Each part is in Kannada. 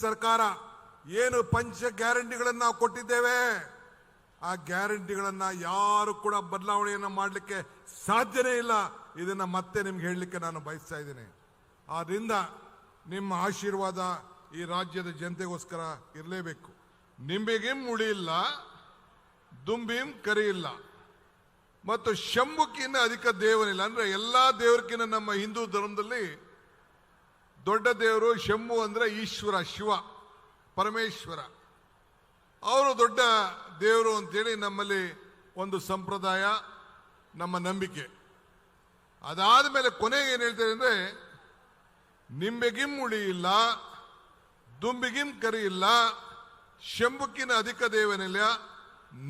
ಸರ್ಕಾರ ಏನು ಪಂಚ ಗ್ಯಾರಂಟಿಗಳನ್ನು ನಾವು ಕೊಟ್ಟಿದ್ದೇವೆ, ಆ ಗ್ಯಾರಂಟಿಗಳನ್ನು ಯಾರು ಕೂಡ ಬದಲಾವಣೆಯನ್ನು ಮಾಡಲಿಕ್ಕೆ ಸಾಧ್ಯನೇ ಇಲ್ಲ. ಇದನ್ನು ಮತ್ತೆ ನಿಮ್ಗೆ ಹೇಳಲಿಕ್ಕೆ ನಾನು ಬಯಸ್ತಾ ಇದ್ದೀನಿ. ಆದ್ರಿಂದ ನಿಮ್ಮ ಆಶೀರ್ವಾದ ಈ ರಾಜ್ಯದ ಜನತೆಗೋಸ್ಕರ ಇರಲೇಬೇಕು. ನಿಂಬೆಗಿಂ ಉಳಿಯಿಲ್ಲ, ದುಂಬಿಂ ಕರಿಯಿಲ್ಲ, ಮತ್ತು ಶಂಭುಕ್ಕಿಂತ ಅಧಿಕ ದೇವರಿಲ್ಲ. ಅಂದ್ರೆ ಎಲ್ಲಾ ದೇವರಿಗಿಂತ ನಮ್ಮ ಹಿಂದೂ ಧರ್ಮದಲ್ಲಿ ದೊಡ್ಡ ದೇವರು ಶಂಭು ಅಂದ್ರೆ ಈಶ್ವರ, ಶಿವ, ಪರಮೇಶ್ವರ. ಅವರು ದೊಡ್ಡ ದೇವರು ಅಂತೇಳಿ ನಮ್ಮಲ್ಲಿ ಒಂದು ಸಂಪ್ರದಾಯ, ನಮ್ಮ ನಂಬಿಕೆ. ಅದಾದ ಮೇಲೆ ಕೊನೆಗೆ ಏನು ಹೇಳ್ತಾರೆ ಅಂದ್ರೆ, ನಿಂಬೆಗಿಂ ಉಳಿಯಿಲ್ಲ, ದುಂಬಿಗಿಂ ಕರಿಯಿಲ್ಲ, ಶಂಭುಕ್ಕಿನ ಅಧಿಕ ದೇವನಿಲ್ಲ,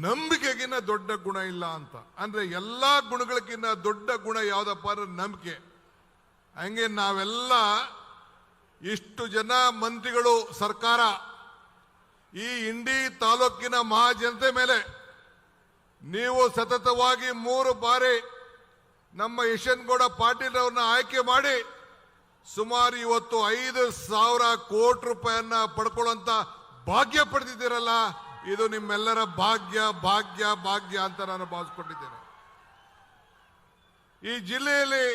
ನಂಬಿಕೆಗಿನ್ನ ದೊಡ್ಡ ಗುಣ ಇಲ್ಲ ಅಂತ. ಅಂದ್ರೆ ಎಲ್ಲಾ ಗುಣಗಳಕ್ಕಿಂತ ದೊಡ್ಡ ಗುಣ ಯಾವ್ದಪ್ಪ ಅಂದ್ರೆ ನಂಬಿಕೆ. ಹಂಗೆ ನಾವೆಲ್ಲ ಇಷ್ಟು ಜನ ಮಂತ್ರಿಗಳು, ಸರ್ಕಾರ, ಈ ಇಂಡಿ ತಾಲೂಕಿನ ಮಹಾಜನತೆ ಮೇಲೆ ನೀವು ಸತತವಾಗಿ 3 ಬಾರಿ ನಮ್ಮ ಯಶವಂತಗೌಡ ಪಾಟೀಲ್ ಅವ್ರನ್ನ ಆಯ್ಕೆ ಮಾಡಿ ಸುಮಾರು ಇವತ್ತು 5,000 ಕೋಟಿ ರೂಪಾಯಿಯನ್ನ ಪಡ್ಕೊಳ್ಳುವಂತ ಭಾಗ್ಯ ಪಡೆದಿದ್ದೀರಲ್ಲ, ಇದು ನಿಮ್ಮೆಲ್ಲರ ಭಾಗ್ಯ ಭಾಗ್ಯ ಭಾಗ್ಯ ಅಂತ ನಾನು ಭಾವಿಸ್ಕೊಂಡಿದ್ದೇನೆ. ಈ ಜಿಲ್ಲೆಯಲ್ಲಿ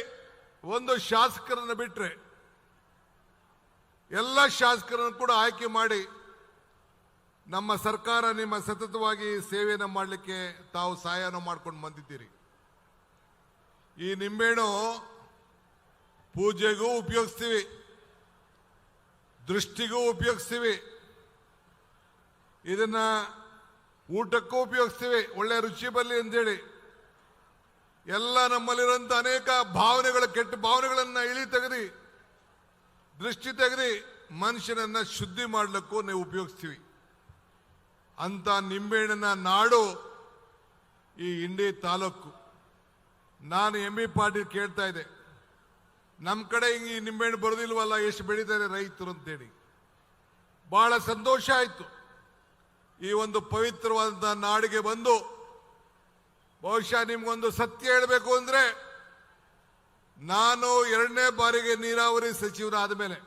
ಒಂದು ಶಾಸಕರನ್ನು ಬಿಟ್ರೆ ಎಲ್ಲ ಶಾಸಕರನ್ನು ಕೂಡ ಆಯ್ಕೆ ಮಾಡಿ ನಮ್ಮ ಸರ್ಕಾರ ನಿಮ್ಮ ಸತತವಾಗಿ ಸೇವೆಯನ್ನು ಮಾಡಲಿಕ್ಕೆ ತಾವು ಸಹಾಯನ ಮಾಡ್ಕೊಂಡು ಬಂದಿದ್ದೀರಿ. ಈ ನಿಂಬೆಹಣ್ಣು ಪೂಜೆಗೂ ಉಪಯೋಗಿಸ್ತೀವಿ, ದೃಷ್ಟಿಗೂ ಉಪಯೋಗಿಸ್ತೀವಿ, ಇದನ್ನ ಊಟಕ್ಕೂ ಉಪಯೋಗಿಸ್ತೀವಿ, ಒಳ್ಳೆ ರುಚಿ ಬರಲಿ ಅಂತೇಳಿ. ಎಲ್ಲ ನಮ್ಮಲ್ಲಿರುವಂತ ಅನೇಕ ಭಾವನೆಗಳ, ಕೆಟ್ಟ ಭಾವನೆಗಳನ್ನ ಇಳಿ ತೆಗೆದು, ದೃಷ್ಟಿ ತೆಗೆದು ಮನುಷ್ಯನನ್ನ ಶುದ್ಧಿ ಮಾಡಲಿಕ್ಕೂ ನಾವು ಉಪಯೋಗಿಸ್ತೀವಿ. ಅಂತ ನಿಂಬೆಹಣ್ಣಿನ ನಾಡು ಈ ಇಂಡಿ ತಾಲೂಕು. ನಾನು ಎಂ.ಬಿ. ಪಾಟೀಲ್ ಕೇಳ್ತಾ ಇದ್ದೆ, ನಮ್ಮ ಕಡೆ ಹಿಂಗೆ ಈ ನಿಂಬೆಹಣ್ಣು ಬರೋದಿಲ್ವಲ್ಲ, ಎಷ್ಟು ಬೆಳೀತಾರೆ ರೈತರು ಅಂತೇಳಿ. ಬಹಳ ಸಂತೋಷ ಆಯ್ತು. ಈ ಒಂದು ಪವಿತ್ರವಾದಂತಹ ನಾಡಿಗೆ ಬಂದು, ಬಹುಶಃ ನಿಮ್ಗೊಂದು ಸತ್ಯ ಹೇಳಬೇಕು ಅಂದ್ರೆ, ನಾನು 2ನೇ ಬಾರಿಗೆ ನೀರಾವರಿ ಸಚಿವರಾದ ಮೇಲೆ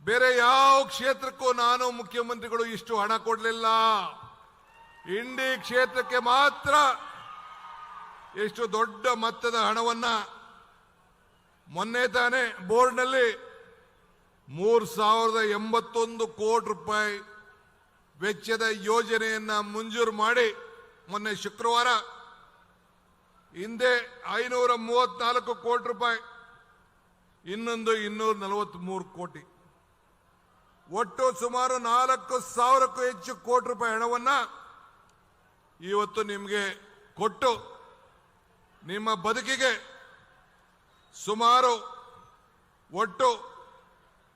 ಬೇರೆ ಯಾವ ಕ್ಷೇತ್ರಕ್ಕೂ ನಾನು ಮುಖ್ಯಮಂತ್ರಿಗಳು ಇಷ್ಟು ಹಣ ಕೊಡಲಿಲ್ಲ. ಇಂಡಿ ಕ್ಷೇತ್ರಕ್ಕೆ ಮಾತ್ರ ಎಷ್ಟು ದೊಡ್ಡ ಮೊತ್ತದ ಹಣವನ್ನ ಮೊನ್ನೆ ತಾನೇ ಬೋರ್ಡ್ನಲ್ಲಿ 3,081 ಕೋಟಿ ರೂಪಾಯಿ ವೆಚ್ಚದ ಯೋಜನೆಯನ್ನ ಮಂಜೂರು ಮಾಡಿ ಮೊನ್ನೆ ಶುಕ್ರವಾರ, ಹಿಂದೆ 534 ಕೋಟಿ ರೂಪಾಯಿ, ಇನ್ನೊಂದು 243 ಕೋಟಿ, ಒಟ್ಟು ಸುಮಾರು 4,000ಕ್ಕೂ ಹೆಚ್ಚು ಕೋಟಿ ರೂಪಾಯಿ ಹಣವನ್ನ ಇವತ್ತು ನಿಮಗೆ ಕೊಟ್ಟು ನಿಮ್ಮ ಬದುಕಿಗೆ ಸುಮಾರು ಒಟ್ಟು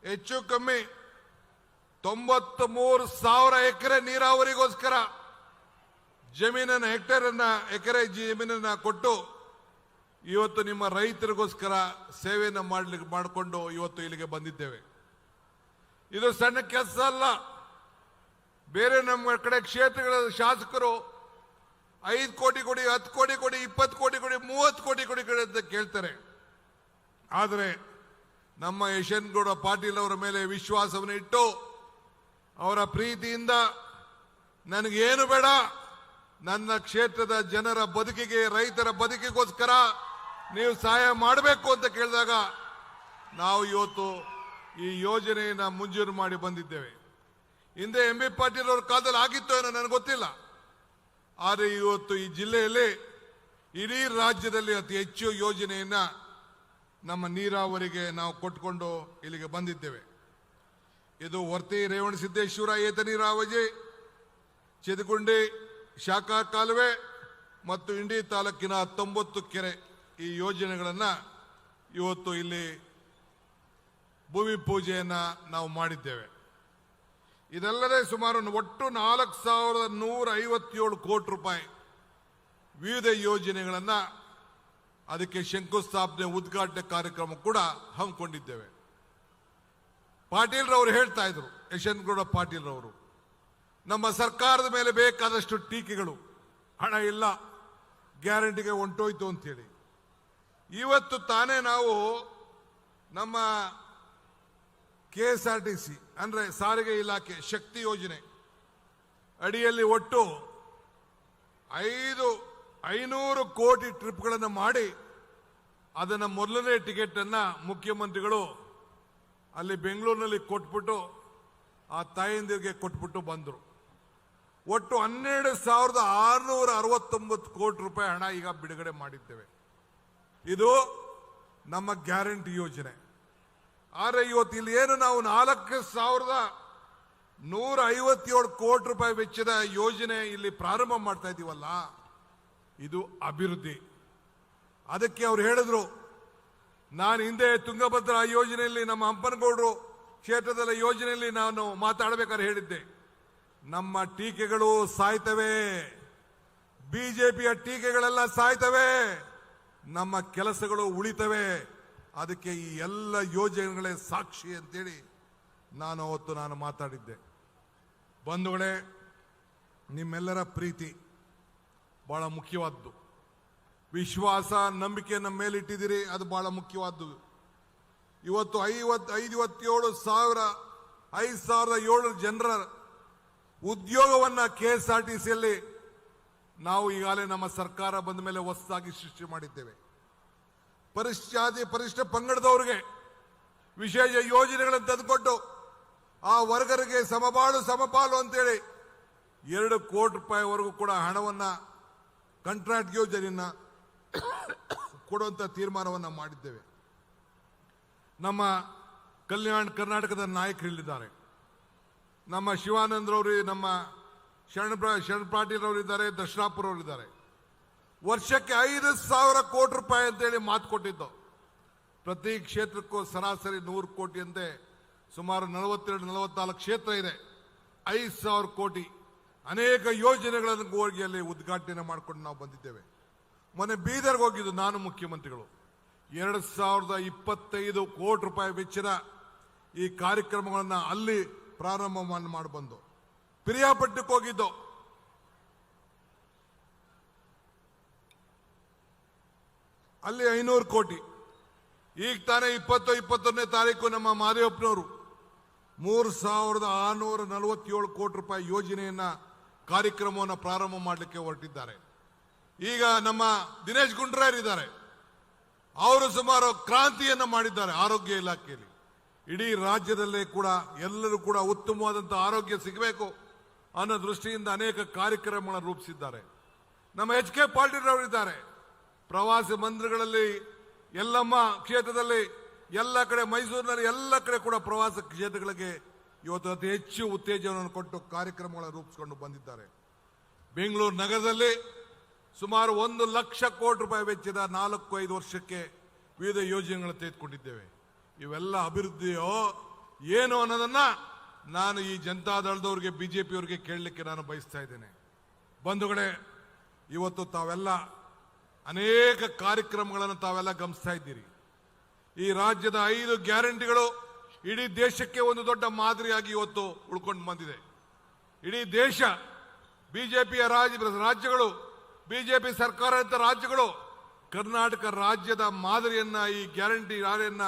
ಹೆಚ್ಚು ಕಮ್ಮಿ 93,000 ಎಕರೆ ನೀರಾವರಿಗೋಸ್ಕರ ಜಮೀನನ್ನ, ಎಕರೆ ಜಮೀನನ್ನ ಕೊಟ್ಟು ಇವತ್ತು ನಿಮ್ಮ ರೈತರಿಗೋಸ್ಕರ ಸೇವೆಯನ್ನು ಮಾಡಿಕೊಂಡು ಇವತ್ತು ಇಲ್ಲಿಗೆ ಬಂದಿದ್ದೇವೆ. ಇದು ಸಣ್ಣ ಕೆಲಸ ಅಲ್ಲ. ಬೇರೆ ನಮ್ಮ ಕಡೆ ಕ್ಷೇತ್ರಗಳ ಶಾಸಕರು 5 ಕೋಟಿ ಕೊಡಿ, 10 ಕೋಟಿ ಕೊಡಿ, 20 ಕೋಟಿ ಕೊಡಿ, 30 ಕೋಟಿ ಕೊಡಿ ಅಂತ ಕೇಳ್ತಾರೆ. ಆದರೆ ನಮ್ಮ ಯಶವಂತಗೌಡ ಪಾಟೀಲ್ ಅವರ ಮೇಲೆ ವಿಶ್ವಾಸವನ್ನು ಇಟ್ಟು, ಅವರ ಪ್ರೀತಿಯಿಂದ ನನಗೇನು ಬೇಡ, ನನ್ನ ಕ್ಷೇತ್ರದ ಜನರ ಬದುಕಿಗೆ, ರೈತರ ಬದುಕಿಗೋಸ್ಕರ ನೀವು ಸಹಾಯ ಮಾಡಬೇಕು ಅಂತ ಕೇಳಿದಾಗ ನಾವು ಇವತ್ತು ಈ ಯೋಜನೆಯನ್ನು ಮಂಜೂರು ಮಾಡಿ ಬಂದಿದ್ದೇವೆ. ಹಿಂದೆ ಎಂ.ಬಿ. ಪಾಟೀಲ್ ಅವರ ಕಾಲದಲ್ಲಿ ಆಗಿತ್ತು ಏನೋ ನನಗೆ ಗೊತ್ತಿಲ್ಲ. ಆದರೆ ಇವತ್ತು ಈ ಜಿಲ್ಲೆಯಲ್ಲಿ, ಇಡೀ ರಾಜ್ಯದಲ್ಲಿ ಅತಿ ಹೆಚ್ಚು ಯೋಜನೆಯನ್ನ ನಮ್ಮ ನೀರಾವರಿಗೆ ನಾವು ಕೊಟ್ಟುಕೊಂಡು ಇಲ್ಲಿಗೆ ಬಂದಿದ್ದೇವೆ. ಇದು ವರ್ತಿ ರೇವಣಸಿದ್ದೇಶ್ವರ ಏತ ನೀರಾವರಿ, ಚಿದಗುಂಡಿ ಶಾಖಾ ಕಾಲುವೆ ಮತ್ತು ಇಂಡಿ ತಾಲೂಕಿನ 19 ಕೆರೆ, ಈ ಯೋಜನೆಗಳನ್ನ ಇವತ್ತು ಇಲ್ಲಿ ಭೂಮಿ ಪೂಜೆಯನ್ನ ನಾವು ಮಾಡಿದ್ದೇವೆ. ಇದಲ್ಲದೆ ಸುಮಾರು ಒಟ್ಟು 4,157 ಕೋಟಿ ರೂಪಾಯಿ ವಿವಿಧ ಯೋಜನೆಗಳನ್ನ, ಅದಕ್ಕೆ ಶಂಕುಸ್ಥಾಪನೆ, ಉದ್ಘಾಟನೆ ಕಾರ್ಯಕ್ರಮ ಕೂಡ ಹಮ್ಮಿಕೊಂಡಿದ್ದೇವೆ. ಪಾಟೀಲ್ ರವರು ಹೇಳ್ತಾ ಇದ್ರು, ಯಶವಂತಗೌಡ ಪಾಟೀಲ್ ರವರು, ನಮ್ಮ ಸರ್ಕಾರದ ಮೇಲೆ ಬೇಕಾದಷ್ಟು ಟೀಕೆಗಳು, ಹಣ ಇಲ್ಲ, ಗ್ಯಾರಂಟಿಗೆ ಹೊಂಟೋಯ್ತು ಅಂತೇಳಿ. ಇವತ್ತು ತಾನೇ ನಾವು ನಮ್ಮ KSRTC ಅಂದ್ರೆ ಸಾರಿಗೆ ಇಲಾಖೆ ಶಕ್ತಿ ಯೋಜನೆ ಅಡಿಯಲ್ಲಿ ಒಟ್ಟು 500 ಕೋಟಿ ಟ್ರಿಪ್ಗಳನ್ನು ಮಾಡಿ ಅದನ್ನ ಮೊದಲನೇ ಟಿಕೆಟ್ ಅನ್ನ ಮುಖ್ಯಮಂತ್ರಿಗಳು ಅಲ್ಲಿ ಬೆಂಗಳೂರಿನಲ್ಲಿ ಕೊಟ್ಬಿಟ್ಟು ಆ ತಾಯಂದಿರಿಗೆ ಕೊಟ್ಬಿಟ್ಟು ಬಂದರು. ಒಟ್ಟು 12,669 ಕೋಟಿ ರೂಪಾಯಿ ಹಣ ಈಗ ಬಿಡುಗಡೆ ಮಾಡಿದ್ದೇವೆ. ಇದು ನಮ್ಮ ಗ್ಯಾರಂಟಿ ಯೋಜನೆ. ಆದರೆ ಇವತ್ತು ಇಲ್ಲಿ ಏನು ನಾವು 4,157 ಕೋಟಿ ರೂಪಾಯಿ ವೆಚ್ಚದ ಯೋಜನೆ ಇಲ್ಲಿ ಪ್ರಾರಂಭ ಮಾಡ್ತಾ ಇದ್ದೀವಲ್ಲ, ಇದು ಅಭಿವೃದ್ಧಿ. ಅದಕ್ಕೆ ಅವ್ರು ಹೇಳಿದ್ರು, ನಾನು ಹಿಂದೆ ತುಂಗಭದ್ರಾ ಯೋಜನೆಯಲ್ಲಿ ನಮ್ಮ ಹಂಪನಗೌಡರು ಕ್ಷೇತ್ರದ ಯೋಜನೆಯಲ್ಲಿ ನಾನು ಮಾತಾಡಬೇಕಾದ್ರೆ ಹೇಳಿದ್ದೆ, ನಮ್ಮ ಟೀಕೆಗಳು ಸಾಯ್ತವೆ, ಬಿಜೆಪಿಯ ಟೀಕೆಗಳೆಲ್ಲ ಸಾಯ್ತವೆ, ನಮ್ಮ ಕೆಲಸಗಳು ಉಳಿತವೆ. ಅದಕ್ಕೆ ಈ ಎಲ್ಲ ಯೋಜನೆಗಳೇ ಸಾಕ್ಷಿ ಅಂತೇಳಿ ನಾನು ಮಾತಾಡಿದ್ದೆ. ಬಂಧುಗಳೇ, ನಿಮ್ಮೆಲ್ಲರ ಪ್ರೀತಿ ಬಹಳ ಮುಖ್ಯವಾದ್ದು. ವಿಶ್ವಾಸ, ನಂಬಿಕೆ ನಮ್ಮ ಮೇಲೆ ಇಟ್ಟಿದ್ದೀರಿ, ಅದು ಬಹಳ ಮುಖ್ಯವಾದ್ದು. ಇವತ್ತು 5,700 ಜನರ ಉದ್ಯೋಗವನ್ನ KSRTCಯಲ್ಲಿ ನಾವು ಈಗಾಗಲೇ ನಮ್ಮ ಸರ್ಕಾರ ಬಂದ ಮೇಲೆ ಹೊಸದಾಗಿ ಸೃಷ್ಟಿ ಮಾಡಿದ್ದೇವೆ. ಪರಿಷ್ಠ ಪಂಗಡದವರಿಗೆ ವಿಶೇಷ ಯೋಜನೆಗಳನ್ನು ತಂದುಕೊಟ್ಟು ಆ ವರ್ಗರಿಗೆ ಸಮಬಾಳು ಸಮಪಾಲು ಅಂತೇಳಿ 2 ಕೋಟಿ ರೂಪಾಯಿವರೆಗೂ ಕೂಡ ಹಣವನ್ನ ಕಾಂಟ್ರಾಕ್ಟ್ ಯೋಜನೆಯನ್ನ ಕೊಡುವಂತ ತೀರ್ಮಾನವನ್ನ ಮಾಡಿದ್ದೇವೆ. ನಮ್ಮ ಕಲ್ಯಾಣ ಕರ್ನಾಟಕದ ನಾಯಕರಿಲ್ಲಿದ್ದಾರೆ. ನಮ್ಮ ಶಿವಾನಂದ್ರವರು, ನಮ್ಮ ಶರಣ್ ಪಾಟೀಲ್ ಅವರಿದ್ದಾರೆ, ದರ್ಶನಾಪುರ ಅವರಿದ್ದಾರೆ. ವರ್ಷಕ್ಕೆ 5,000 ಕೋಟಿ ರೂಪಾಯಿ ಅಂತೇಳಿ ಮಾತು ಕೊಟ್ಟಿದ್ದು. ಪ್ರತಿ ಕ್ಷೇತ್ರಕ್ಕೂ ಸರಾಸರಿ 100 ಕೋಟಿ ಅಂತೆ ಸುಮಾರು 42-44 ಕ್ಷೇತ್ರ ಇದೆ. 5,000 ಕೋಟಿ ಅನೇಕ ಯೋಜನೆಗಳನ್ನು ಹೋಗಿ ಅಲ್ಲಿ ಉದ್ಘಾಟನೆ ಮಾಡಿಕೊಂಡು ನಾವು ಬಂದಿದ್ದೇವೆ. ಮೊನ್ನೆ ಬೀದರ್ಗೆ ಹೋಗಿದ್ದು ನಾನು, ಮುಖ್ಯಮಂತ್ರಿಗಳು 2,025 ಕೋಟಿ ರೂಪಾಯಿ ವೆಚ್ಚದ ಈ ಕಾರ್ಯಕ್ರಮಗಳನ್ನು ಅಲ್ಲಿ ಪ್ರಾರಂಭ ಮಾಡಿ ಬಂದು, ಪಿರಿಯಾಪಟ್ಟಣಕ್ಕೆ ಹೋಗಿದ್ದು, ಅಲ್ಲಿ 500 ಕೋಟಿ. ಈಗ ತಾನೇ 20-21ನೇ ತಾರೀಕು ನಮ್ಮ ಮಾದೇವಪ್ಪನವರು 3,647 ಕೋಟಿ ರೂಪಾಯಿ ಯೋಜನೆಯನ್ನ ಕಾರ್ಯಕ್ರಮವನ್ನು ಪ್ರಾರಂಭ ಮಾಡಲಿಕ್ಕೆ ಹೊರಟಿದ್ದಾರೆ. ಈಗ ನಮ್ಮ ದಿನೇಶ್ ಗುಂಡೂರಾವ್ ಇದ್ದಾರೆ, ಅವರು ಸುಮಾರು ಕ್ರಾಂತಿಯನ್ನು ಮಾಡಿದ್ದಾರೆ ಆರೋಗ್ಯ ಇಲಾಖೆಯಲ್ಲಿ. ಇಡೀ ರಾಜ್ಯದಲ್ಲೇ ಕೂಡ ಎಲ್ಲರೂ ಕೂಡ ಉತ್ತಮವಾದಂತಹ ಆರೋಗ್ಯ ಸಿಗಬೇಕು ಅನ್ನೋ ದೃಷ್ಟಿಯಿಂದ ಅನೇಕ ಕಾರ್ಯಕ್ರಮಗಳನ್ನು ರೂಪಿಸಿದ್ದಾರೆ. ನಮ್ಮ HK ಪಾಟೀಲ್ ಅವರಿದ್ದಾರೆ, ಪ್ರವಾಸಿ ಮಂದಿರಗಳಲ್ಲಿ, ಯಲ್ಲಮ್ಮ ಕ್ಷೇತ್ರದಲ್ಲಿ, ಎಲ್ಲ ಕಡೆ, ಮೈಸೂರಿನಲ್ಲಿ ಎಲ್ಲ ಕಡೆ ಕೂಡ ಪ್ರವಾಸ ಕ್ಷೇತ್ರಗಳಿಗೆ ಇವತ್ತು ಅತಿ ಹೆಚ್ಚು ಉತ್ತೇಜನವನ್ನು ಕೊಟ್ಟು ಕಾರ್ಯಕ್ರಮಗಳನ್ನು ರೂಪಿಸಿಕೊಂಡು ಬಂದಿದ್ದಾರೆ. ಬೆಂಗಳೂರು ನಗರದಲ್ಲಿ ಸುಮಾರು 1 ಲಕ್ಷ ಕೋಟಿ ರೂಪಾಯಿ ವೆಚ್ಚದ 4-5 ವರ್ಷಕ್ಕೆ ವಿವಿಧ ಯೋಜನೆಗಳನ್ನು ತೆಗೆದುಕೊಂಡಿದ್ದೇವೆ. ಇವೆಲ್ಲ ಅಭಿವೃದ್ಧಿಯೋ ಏನು ಅನ್ನೋದನ್ನ ನಾನು ಈ ಜನತಾದಳದವರಿಗೆ, ಬಿಜೆಪಿಯವರಿಗೆ ಕೇಳಲಿಕ್ಕೆ ನಾನು ಬಯಸ್ತಾ ಇದ್ದೇನೆ. ಬಂಧುಗಳೇ, ಇವತ್ತು ತಾವೆಲ್ಲ ಅನೇಕ ಕಾರ್ಯಕ್ರಮಗಳನ್ನು ತಾವೆಲ್ಲ ಗಮನಿಸ್ತಾ ಇದ್ದೀರಿ. ಈ ರಾಜ್ಯದ 5 ಗ್ಯಾರಂಟಿಗಳು ಇಡೀ ದೇಶಕ್ಕೆ ಒಂದು ದೊಡ್ಡ ಮಾದರಿಯಾಗಿ ಇವತ್ತು ಉಳ್ಕೊಂಡು ಬಂದಿದೆ. ಇಡೀ ದೇಶ, ಬಿಜೆಪಿಯ ರಾಜ್ಯಗಳು, ಬಿಜೆಪಿ ಸರ್ಕಾರದ ರಾಜ್ಯಗಳು ಕರ್ನಾಟಕ ರಾಜ್ಯದ ಮಾದರಿಯನ್ನ, ಈ ಗ್ಯಾರಂಟಿ ಯಾರೆಯನ್ನ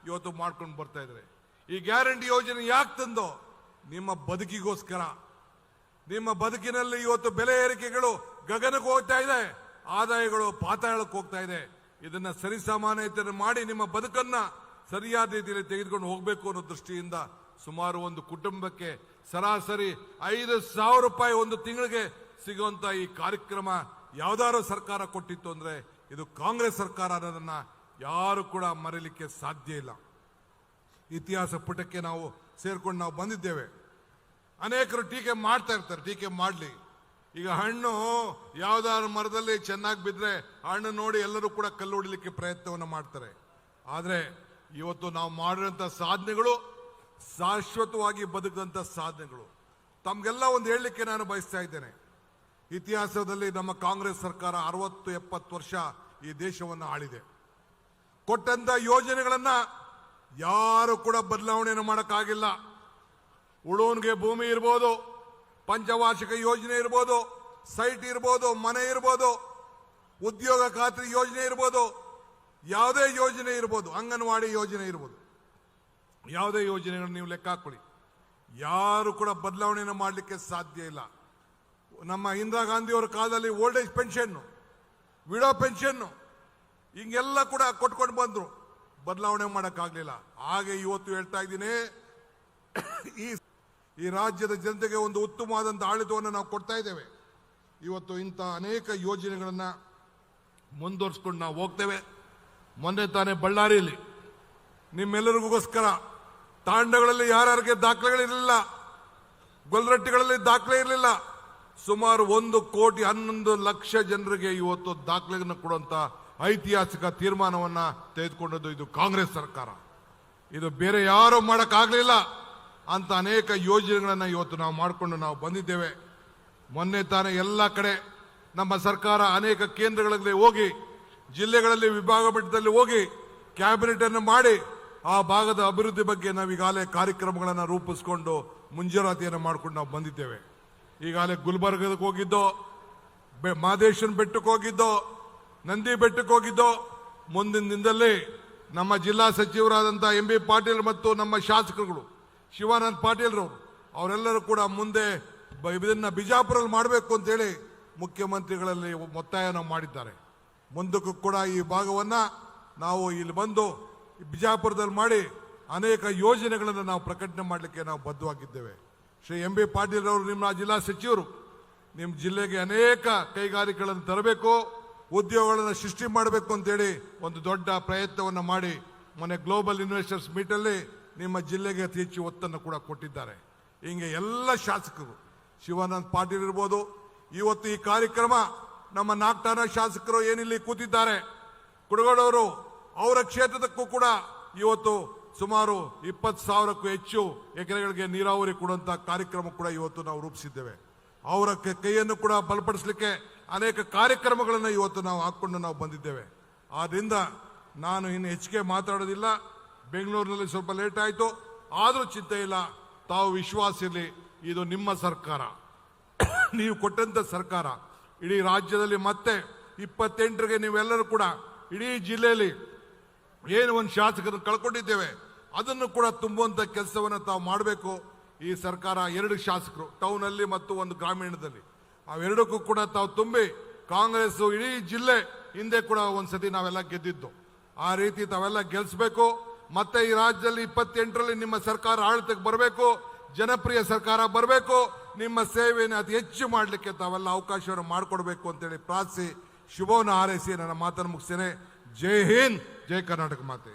ಇವತ್ತು ಮಾಡ್ಕೊಂಡು ಬರ್ತಾ ಇದ್ದಾರೆ. ಈ ಗ್ಯಾರಂಟಿ ಯೋಜನೆ ಯಾಕೆ ತಂದೋ? ನಿಮ್ಮ ಬದುಕಿಗೋಸ್ಕರ. ನಿಮ್ಮ ಬದುಕಿನಲ್ಲಿ ಇವತ್ತು ಬೆಲೆ ಏರಿಕೆಗಳು ಗಗನಕ್ಕೆ ಹೋಗ್ತಾ ಇದೆ, ಆದಾಯಗಳು ಪಾತಾಳಕ್ಕೆ ಹೋಗ್ತಾ ಇದೆ. ಇದನ್ನ ಸರಿಸಮಾನತೆ ಮಾಡಿ ನಿಮ್ಮ ಬದುಕನ್ನ ಸರಿಯಾದ ರೀತಿಯಲ್ಲಿ ತೆಗೆದುಕೊಂಡು ಹೋಗಬೇಕು ಅನ್ನೋ ದೃಷ್ಟಿಯಿಂದ ಸುಮಾರು ಒಂದು ಕುಟುಂಬಕ್ಕೆ ಸರಾಸರಿ 5,000 ರೂಪಾಯಿ ಒಂದು ತಿಂಗಳಿಗೆ ಸಿಗುವಂತ ಈ ಕಾರ್ಯಕ್ರಮ ಯಾವ್ದಾದ್ರು ಸರ್ಕಾರ ಕೊಟ್ಟಿತ್ತು ಅಂದ್ರೆ ಇದು ಕಾಂಗ್ರೆಸ್ ಸರ್ಕಾರ ಅನ್ನೋದನ್ನ ಯಾರು ಕೂಡ ಮರೀಲಿಕ್ಕೆ ಸಾಧ್ಯ ಇಲ್ಲ. ಇತಿಹಾಸ ಪುಟಕ್ಕೆ ನಾವು ಸೇರ್ಕೊಂಡು ನಾವು ಬಂದಿದ್ದೇವೆ. ಅನೇಕರು ಟೀಕೆ ಮಾಡ್ತಾ ಇರ್ತಾರೆ, ಟೀಕೆ ಮಾಡಲಿ. ಈಗ ಹಣ್ಣು ಯಾವ್ದಾದ್ರು ಮರದಲ್ಲಿ ಚೆನ್ನಾಗಿ ಬಿದ್ದರೆ ಹಣ್ಣು ನೋಡಿ ಎಲ್ಲರೂ ಕೂಡ ಕಲ್ಲು ಹೊಡಿಲಿಕ್ಕೆ ಪ್ರಯತ್ನವನ್ನು ಮಾಡ್ತಾರೆ. ಆದರೆ ಇವತ್ತು ನಾವು ಮಾಡಿರುವಂಥ ಸಾಧನೆಗಳು ಶಾಶ್ವತವಾಗಿ ಬದುಕಂತ ಸಾಧನೆಗಳು. ತಮಗೆಲ್ಲ ಒಂದು ಹೇಳಲಿಕ್ಕೆ ನಾನು ಬಯಸ್ತಾ ಇದ್ದೇನೆ. ಇತಿಹಾಸದಲ್ಲಿ ನಮ್ಮ ಕಾಂಗ್ರೆಸ್ ಸರ್ಕಾರ 60-70 ವರ್ಷ ಈ ದೇಶವನ್ನು ಆಳಿದೆ. ಕೊಟ್ಟಂತ ಯೋಜನೆಗಳನ್ನ ಯಾರು ಕೂಡ ಬದಲಾವಣೆಯನ್ನು ಮಾಡೋಕ್ಕಾಗಿಲ್ಲ. ಉಳೋನ್ಗೆ ಭೂಮಿ ಇರ್ಬೋದು, ಪಂಚವಾರ್ಷಿಕ ಯೋಜನೆ ಇರ್ಬೋದು, ಸೈಟ್ ಇರ್ಬೋದು, ಮನೆ ಇರ್ಬೋದು, ಉದ್ಯೋಗ ಖಾತ್ರಿ ಯೋಜನೆ ಇರ್ಬೋದು, ಯಾವುದೇ ಯೋಜನೆ ಇರ್ಬೋದು, ಅಂಗನವಾಡಿ ಯೋಜನೆ ಇರ್ಬೋದು, ಯಾವುದೇ ಯೋಜನೆಗಳನ್ನು ನೀವು ಲೆಕ್ಕ ಹಾಕೊಳ್ಳಿ. ಯಾರು ಕೂಡ ಬದಲಾವಣೆಯನ್ನು ಮಾಡಲಿಕ್ಕೆ ಸಾಧ್ಯ ಇಲ್ಲ. ನಮ್ಮ ಇಂದಿರಾ ಗಾಂಧಿ ಅವರ ಕಾಲದಲ್ಲಿ old age pension, widow pension ಹಿಂಗೆಲ್ಲ ಕೂಡ ಕೊಟ್ಕೊಂಡು ಬಂದ್ರು, ಬದಲಾವಣೆ ಮಾಡೋಕ್ಕಾಗಲಿಲ್ಲ. ಹಾಗೆ ಇವತ್ತು ಹೇಳ್ತಾ ಇದ್ದೀನಿ, ಈ ರಾಜ್ಯದ ಜನತೆಗೆ ಒಂದು ಉತ್ತಮವಾದಂಥ ಆಡಳಿತವನ್ನು ನಾವು ಕೊಡ್ತಾ ಇದ್ದೇವೆ. ಇವತ್ತು ಇಂಥ ಅನೇಕ ಯೋಜನೆಗಳನ್ನು ಮುಂದುವರಿಸ್ಕೊಂಡು ನಾವು ಹೋಗ್ತೇವೆ. ಮೊನ್ನೆ ತಾನೇ ಬಳ್ಳಾರಿಯಲ್ಲಿ ನಿಮ್ಮೆಲ್ಲರಿಗೋಸ್ಕರ ತಾಂಡಗಳಲ್ಲಿ ಯಾರ್ಯಾರಿಗೆ ದಾಖಲೆಗಳಿರಲಿಲ್ಲ, ಗೊಲ್ರಟ್ಟಿಗಳಲ್ಲಿ ದಾಖಲೆ ಇರಲಿಲ್ಲ, ಸುಮಾರು 1,11,00,000 ಜನರಿಗೆ ಇವತ್ತು ದಾಖಲೆಗಳನ್ನು ಕೊಡುವಂತ ಐತಿಹಾಸಿಕ ತೀರ್ಮಾನವನ್ನ ತೆಗೆದುಕೊಂಡದ್ದು ಇದು ಕಾಂಗ್ರೆಸ್ ಸರ್ಕಾರ. ಇದು ಬೇರೆ ಯಾರು ಮಾಡೋಕ್ಕಾಗಲಿಲ್ಲ ಅಂತ ಅನೇಕ ಯೋಜನೆಗಳನ್ನು ಇವತ್ತು ನಾವು ಮಾಡಿಕೊಂಡು ನಾವು ಬಂದಿದ್ದೇವೆ. ಮೊನ್ನೆ ತಾನೇ ಎಲ್ಲ ಕಡೆ ನಮ್ಮ ಸರ್ಕಾರ ಅನೇಕ ಕೇಂದ್ರಗಳಲ್ಲಿ ಹೋಗಿ, ಜಿಲ್ಲೆಗಳಲ್ಲಿ ವಿಭಾಗ ಮಟ್ಟದಲ್ಲಿ ಹೋಗಿ ಕ್ಯಾಬಿನೆಟ್ ಅನ್ನು ಮಾಡಿ ಆ ಭಾಗದ ಅಭಿವೃದ್ಧಿ ಬಗ್ಗೆ ನಾವು ಈಗಾಗಲೇ ಕಾರ್ಯಕ್ರಮಗಳನ್ನು ರೂಪಿಸಿಕೊಂಡು ಮುಂಜಾಗ್ರತೆಯನ್ನು ಮಾಡಿಕೊಂಡು ನಾವು ಬಂದಿದ್ದೇವೆ. ಈಗಾಗಲೇ ಗುಲ್ಬರ್ಗಕ್ಕೆ ಹೋಗಿದ್ದೋ, ಮಹದೇಶ್ವರನ ಬೆಟ್ಟಕ್ಕೆ ಹೋಗಿದ್ದೋ, ನಂದಿ ಬೆಟ್ಟಕ್ಕೆ ಹೋಗಿದ್ದೋ. ಮುಂದಿನ ದಿನದಲ್ಲಿ ನಮ್ಮ ಜಿಲ್ಲಾ ಸಚಿವರಾದಂಥ MB ಪಾಟೀಲ್ ಮತ್ತು ನಮ್ಮ ಶಾಸಕರುಗಳು ಶಿವಾನಂದ ಪಾಟೀಲ್ರವರು ಅವರೆಲ್ಲರೂ ಕೂಡ ಮುಂದೆ ಇದನ್ನ ಬಿಜಾಪುರಲ್ಲಿ ಮಾಡಬೇಕು ಅಂತೇಳಿ ಮುಖ್ಯಮಂತ್ರಿಗಳಲ್ಲಿ ಒತ್ತಾಯನ ಮಾಡಿದ್ದಾರೆ. ಮುಂದಕ್ಕೂ ಕೂಡ ಈ ಭಾಗವನ್ನ ನಾವು ಇಲ್ಲಿ ಬಂದು ಬಿಜಾಪುರದಲ್ಲಿ ಮಾಡಿ ಅನೇಕ ಯೋಜನೆಗಳನ್ನು ನಾವು ಪ್ರಕಟಣೆ ಮಾಡಲಿಕ್ಕೆ ನಾವು ಬದ್ಧವಾಗಿದ್ದೇವೆ. ಶ್ರೀ MB ಪಾಟೀಲ್ ಅವರು ನಿಮ್ಮ ಜಿಲ್ಲಾ ಸಚಿವರು, ನಿಮ್ಮ ಜಿಲ್ಲೆಗೆ ಅನೇಕ ಕೈಗಾರಿಕೆಗಳನ್ನು ತರಬೇಕು, ಉದ್ಯೋಗಗಳನ್ನು ಸೃಷ್ಟಿ ಮಾಡಬೇಕು ಅಂತೇಳಿ ಒಂದು ದೊಡ್ಡ ಪ್ರಯತ್ನವನ್ನು ಮಾಡಿ ಮೊನ್ನೆ ಗ್ಲೋಬಲ್ ಇನ್ವೆಸ್ಟರ್ಸ್ ಮೀಟಲ್ಲಿ ನಿಮ್ಮ ಜಿಲ್ಲೆಗೆ ಅತಿ ಹೆಚ್ಚು ಒತ್ತನ್ನು ಕೂಡ ಕೊಟ್ಟಿದ್ದಾರೆ. ಹಿಂಗೆ ಎಲ್ಲ ಶಾಸಕರು, ಶಿವಾನಂದ ಪಾಟೀಲ್ ಇರ್ಬೋದು, ಇವತ್ತು ಈ ಕಾರ್ಯಕ್ರಮ ನಮ್ಮ ನಾಗ್ಠಾಣ ಶಾಸಕರು ಏನಿಲ್ಲಿ ಕೂತಿದ್ದಾರೆ, ಕುಡಗೋಡವರು, ಅವರ ಕ್ಷೇತ್ರದಕ್ಕೂ ಕೂಡ ಇವತ್ತು ಸುಮಾರು 20,000ಕ್ಕೂ ಹೆಚ್ಚು ಎಕರೆಗಳಿಗೆ ನೀರಾವರಿ ಕೊಡುವಂತ ಕಾರ್ಯಕ್ರಮ ಕೂಡ ಇವತ್ತು ನಾವು ರೂಪಿಸಿದ್ದೇವೆ. ಅವರ ಕೈಯನ್ನು ಕೂಡ ಬಲಪಡಿಸಲಿಕ್ಕೆ ಅನೇಕ ಕಾರ್ಯಕ್ರಮಗಳನ್ನು ಇವತ್ತು ನಾವು ಹಾಕೊಂಡು ನಾವು ಬಂದಿದ್ದೇವೆ. ಆದ್ರಿಂದ ನಾನು ಇನ್ನು ಹೆಚ್ಚಿಗೆ ಮಾತಾಡೋದಿಲ್ಲ. ಬೆಂಗಳೂರಿನಲ್ಲಿ ಸ್ವಲ್ಪ ಲೇಟ್ ಆಯಿತು, ಆದರೂ ಚಿಂತೆ ಇಲ್ಲ, ತಾವು ವಿಶ್ವಾಸ ಇರಲಿ, ಇದು ನಿಮ್ಮ ಸರ್ಕಾರ, ನೀವು ಕೊಟ್ಟಂತ ಸರ್ಕಾರ. ಇಡೀ ರಾಜ್ಯದಲ್ಲಿ ಮತ್ತೆ 28ರಿಗೆ ನೀವೆಲ್ಲರೂ ಕೂಡ ಇಡೀ ಜಿಲ್ಲೆಯಲ್ಲಿ ಏನು ಒಂದು ಶಾಸಕರನ್ನು ಕಳ್ಕೊಂಡಿದ್ದೇವೆ ಅದನ್ನು ಕೂಡ ತುಂಬುವಂತ ಕೆಲಸವನ್ನು ತಾವು ಮಾಡಬೇಕು. ಈ ಸರ್ಕಾರ 2 ಶಾಸಕರು ಟೌನ್ ಅಲ್ಲಿ ಮತ್ತು ಒಂದು ಗ್ರಾಮೀಣದಲ್ಲಿ, ಅವೆರಡಕ್ಕೂ ಕೂಡ ತಾವು ತುಂಬಿ, ಕಾಂಗ್ರೆಸ್ ಇಡೀ ಜಿಲ್ಲೆ ಹಿಂದೆ ಕೂಡ ಒಂದ್ಸತಿ ನಾವೆಲ್ಲ ಗೆದ್ದಿದ್ದು, ಆ ರೀತಿ ತಾವೆಲ್ಲ ಗೆಲ್ಲಿಸಬೇಕು. ಮತ್ತೆ ಈ ರಾಜ್ಯದಲ್ಲಿ 28ರಲ್ಲಿ ನಿಮ್ಮ ಸರ್ಕಾರ ಆಡಳಿತಕ್ಕೆ ಬರಬೇಕು, ಜನಪ್ರಿಯ ಸರ್ಕಾರ ಬರಬೇಕು, ನಿಮ್ಮ ಸೇವೆಯನ್ನು ಅತಿ ಹೆಚ್ಚು ಮಾಡಲಿಕ್ಕೆ ತಾವೆಲ್ಲ ಅವಕಾಶವನ್ನು ಮಾಡಿಕೊಡ್ಬೇಕು ಅಂತೇಳಿ ಪ್ರಾರ್ಥಿಸಿ ಶುಭವನ್ನು ಹಾರೈಸಿ ನನ್ನ ಮಾತನ್ನು ಮುಗಿಸ್ತೇನೆ. ಜೈ ಹಿಂದ್, ಜೈ ಕರ್ನಾಟಕ ಮಾತೆ.